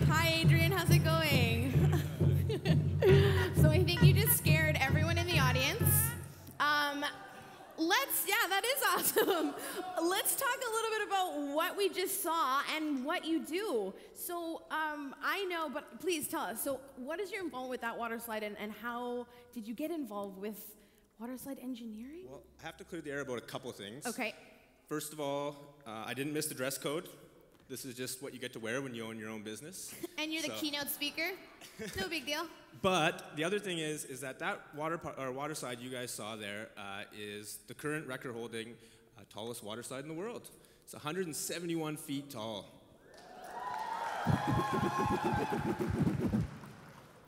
Hi, Adrian. How's it going? So I think you just scared everyone in the audience. Yeah, that is awesome. Let's talk a little bit about what we just saw and what you do. So I know, but please tell us. So what is your involvement with that water slide, and how did you get involved with water slide engineering? Well, I have to clear the air about a couple of things. Okay. First of all, I didn't miss the dress code. This is just what you get to wear when you own your own business. And you're the keynote speaker? No big deal. But the other thing is that water slide you guys saw there is the current record-holding tallest water slide in the world. It's 171 feet tall.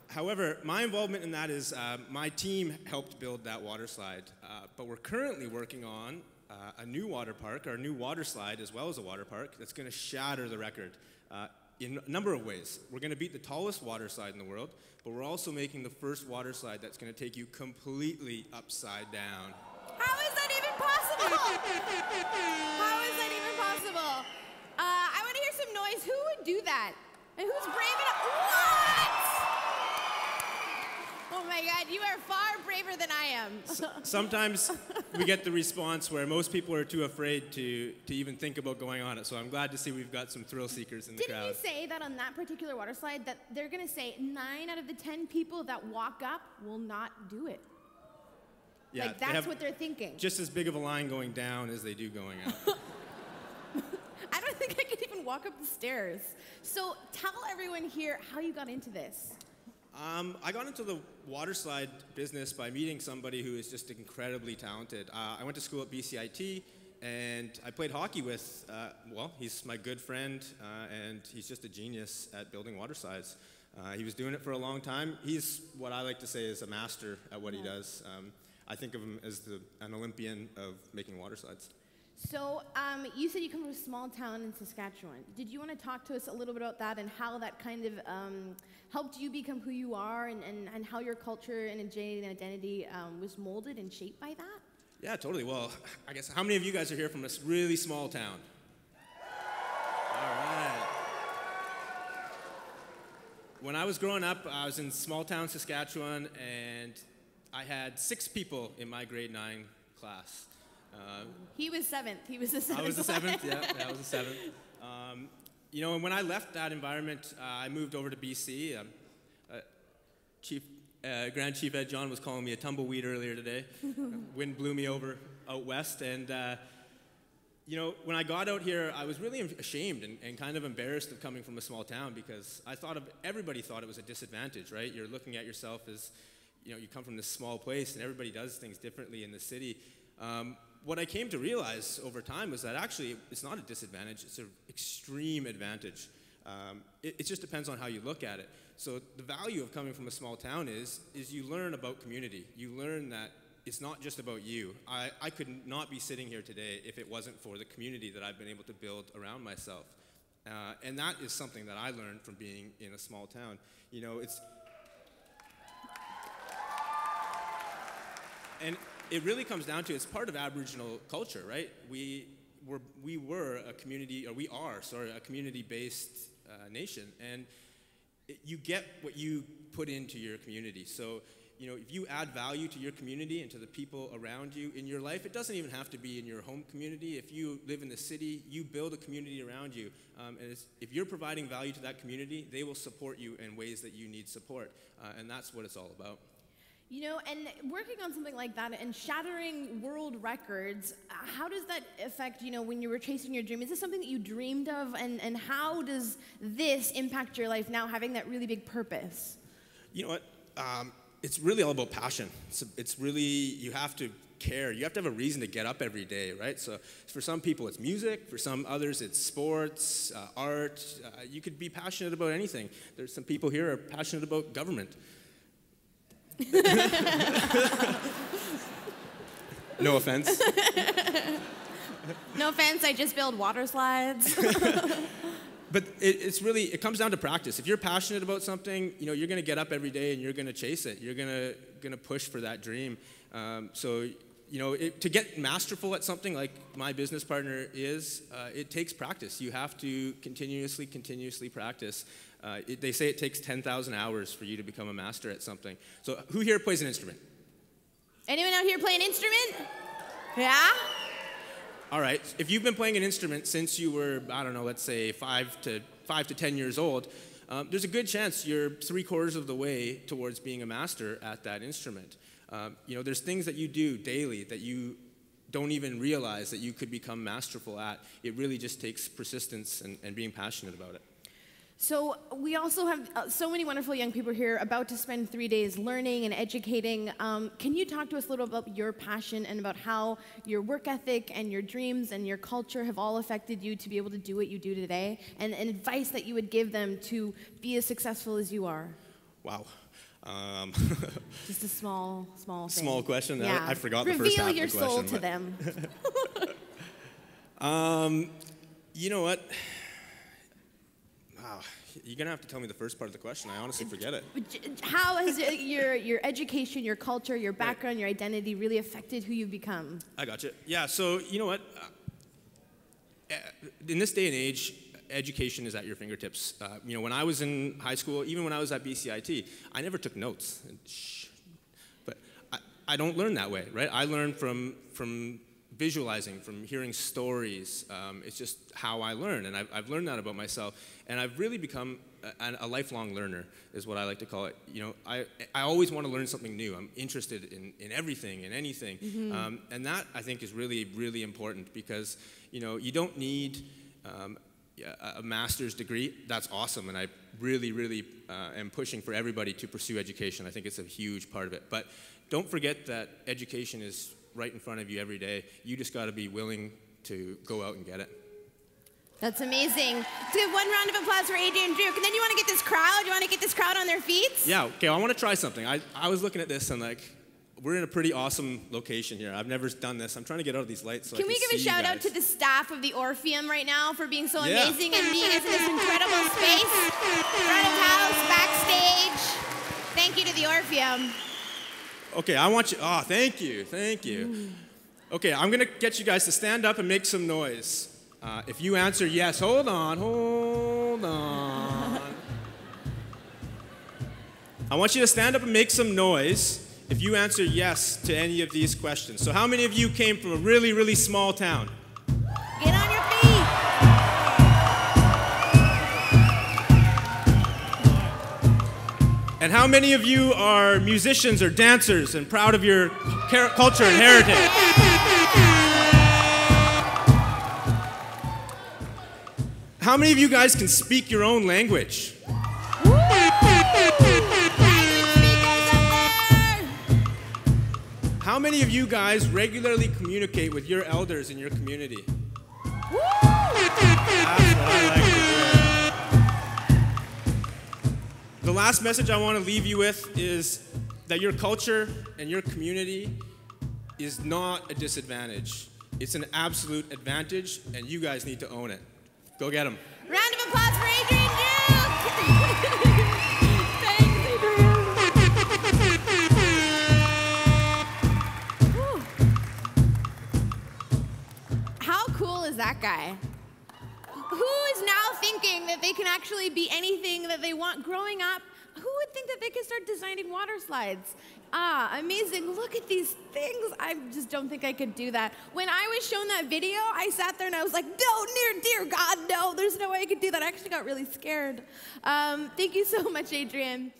However, my involvement in that is my team helped build that water slide. But we're currently working on a new water park, or a new water slide, as well as a water park, that's going to shatter the record in a number of ways. We're going to beat the tallest water slide in the world, but we're also making the first water slide that's going to take you completely upside down. How is that even possible? How is that even possible? I want to hear some noise. Who would do that? And who's brave enough? What? Oh my God, you are far braver than I am. Sometimes we get the response where most people are too afraid to even think about going on it. So I'm glad to see we've got some thrill seekers in the crowd. Didn't you say that on that particular water slide that they're going to say 9 out of the 10 people that walk up will not do it? Yeah, like that's what they're thinking. Just as big of a line going down as they do going up. I don't think I could even walk up the stairs. So tell everyone here how you got into this. I got into the water slide business by meeting somebody who is just incredibly talented. I went to school at BCIT, and I played hockey with, well, he's my good friend, and he's just a genius at building water slides. He was doing it for a long time. He's what I like to say is a master at what he does. I think of him as an Olympian of making water slides. So you said you come from a small town in Saskatchewan. Did you want to talk to us a little bit about that and how that kind of helped you become who you are, and how your culture and identity was molded and shaped by that? Yeah, totally. Well, I guess, how many of you guys are here from a really small town? All right. When I was growing up, I was in small town Saskatchewan, and I had 6 people in my grade 9 class. He was 7th. He was the 7th. I was the 7th, yeah, I was the 7th. You know, and when I left that environment, I moved over to BC. Grand Chief Ed John was calling me a tumbleweed earlier today. Wind blew me over out west, and you know, when I got out here, I was really ashamed and kind of embarrassed of coming from a small town, because everybody thought it was a disadvantage, right? You're looking at yourself as, you know, you come from this small place, and everybody does things differently in the city. What I came to realize over time was that actually it's not a disadvantage, it's an extreme advantage. It just depends on how you look at it. So the value of coming from a small town is you learn about community. You learn that it's not just about you. I could not be sitting here today if it wasn't for the community that I've been able to build around myself. And that is something that I learned from being in a small town. You know, and it really comes down to, it's part of Aboriginal culture, right? We were a community, or we are, sorry, a community-based nation, and you get what you put into your community. So, you know, if you add value to your community and to the people around you in your life, it doesn't even have to be in your home community. If you live in the city, you build a community around you, and if you're providing value to that community, they will support you in ways that you need support, and that's what it's all about. You know, and working on something like that and shattering world records, how does that affect, you know, when you were chasing your dream? Is this something that you dreamed of, and how does this impact your life now, having that really big purpose? You know what? It's really all about passion. It's really, you have to care. You have to have a reason to get up every day, right? So for some people it's music, for some others it's sports, art. You could be passionate about anything. There's some people here who are passionate about government. No offense. No offense, I just build water slides. But it comes down to practice. If you're passionate about something, you know, you're going to get up every day and you're going to chase it. You're going to push for that dream. So to get masterful at something like my business partner is, it takes practice. You have to continuously practice. They say it takes 10,000 hours for you to become a master at something. So who here plays an instrument? Anyone out here play an instrument? Yeah? All right. If you've been playing an instrument since you were, I don't know, let's say 5 to 10 years old, there's a good chance you're 3/4 of the way towards being a master at that instrument. There's things that you do daily that you don't even realize that you could become masterful at. It really just takes persistence and being passionate about it. So we also have so many wonderful young people here about to spend 3 days learning and educating. Can you talk to us a little about your passion and about how your work ethic and your dreams and your culture have all affected you to be able to do what you do today, and advice that you would give them to be as successful as you are? Wow. Just a small thing. Small question? Yeah. I forgot the first half of the question. Reveal your soul to them. You know what? Wow, you're gonna have to tell me the first part of the question. I honestly forget it. How has your education, your culture, your background, your identity really affected who you've become? I gotcha. Yeah, so you know what? In this day and age, education is at your fingertips. When I was in high school, even when I was at BCIT, I never took notes. But I don't learn that way, right? I learn from visualizing, from hearing stories. It's just how I learn, and I've learned that about myself. And I've really become a lifelong learner, is what I like to call it. I always want to learn something new. I'm interested in everything and anything. Mm-hmm. And that, I think, is really, really important because, you don't need a master's degree. That's awesome, and I really, really am pushing for everybody to pursue education. I think it's a huge part of it. But don't forget that education is right in front of you every day. You just got to be willing to go out and get it. That's amazing. Let's give one round of applause for Adrian Duke. And then you want to get this crowd? You want to get this crowd on their feet? Yeah, okay, I want to try something. I was looking at this and we're in a pretty awesome location here. I've never done this. I'm trying to get out of these lights so Can we give a shout out to the staff of the Orpheum right now for being so amazing and being us in this incredible space? Front of house, backstage. Thank you to the Orpheum. Okay, I want you, thank you. Okay, I'm gonna get you guys to stand up and make some noise. If you answer yes, hold on. I want you to stand up and make some noise if you answer yes to any of these questions. So how many of you came from a really, really small town? Get on your feet. And how many of you are musicians or dancers and proud of your culture and heritage? How many of you guys can speak your own language? How many of you guys regularly communicate with your elders in your community? That's what I like to hear. The last message I want to leave you with is that your culture and your community is not a disadvantage. It's an absolute advantage, and you guys need to own it. Go get them. Round of applause for Adrian Duke! Thanks, Adrian. How cool is that guy? Who is now thinking that they can actually be anything that they want growing up? Who would think that they could start designing water slides? Amazing. Look at these things. I just don't think I could do that. When I was shown that video, I sat there and I was like, no, dear God, no. There's no way I could do that. I actually got really scared. Thank you so much, Adrian.